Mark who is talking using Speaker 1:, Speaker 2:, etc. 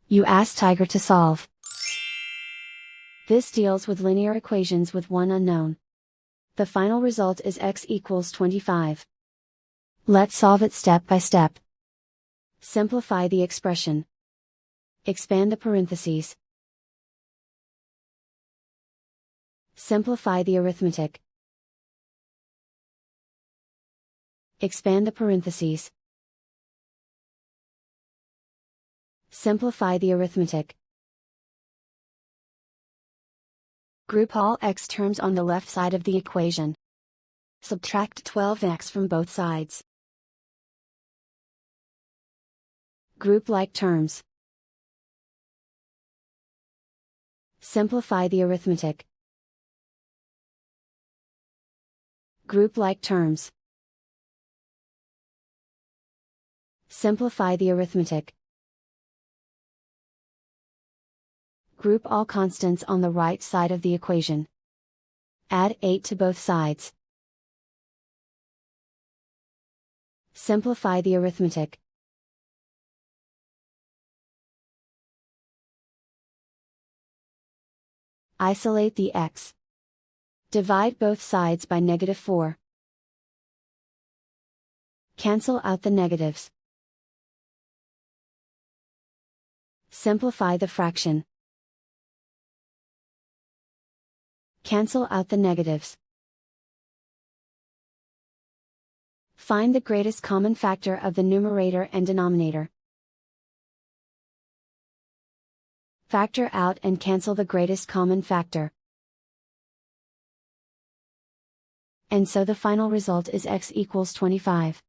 Speaker 1: You ask Tiger to solve. This deals with linear equations with one unknown. The final result is x equals 25. Let's solve it step by step. Simplify the expression. Expand the parentheses. Simplify the arithmetic. Expand the parentheses. Simplify the arithmetic. Group all x terms on the left side of the equation. Subtract 12x from both sides. Group like terms. Simplify the arithmetic. Group like terms. Simplify the arithmetic. Group all constants on the right side of the equation. Add 8 to both sides. Simplify the arithmetic. Isolate the x. Divide both sides by -4. Cancel out the negatives. Simplify the fraction. Cancel out the negatives. Find the greatest common factor of the numerator and denominator. Factor out and cancel the greatest common factor. And so the final result is x equals 25.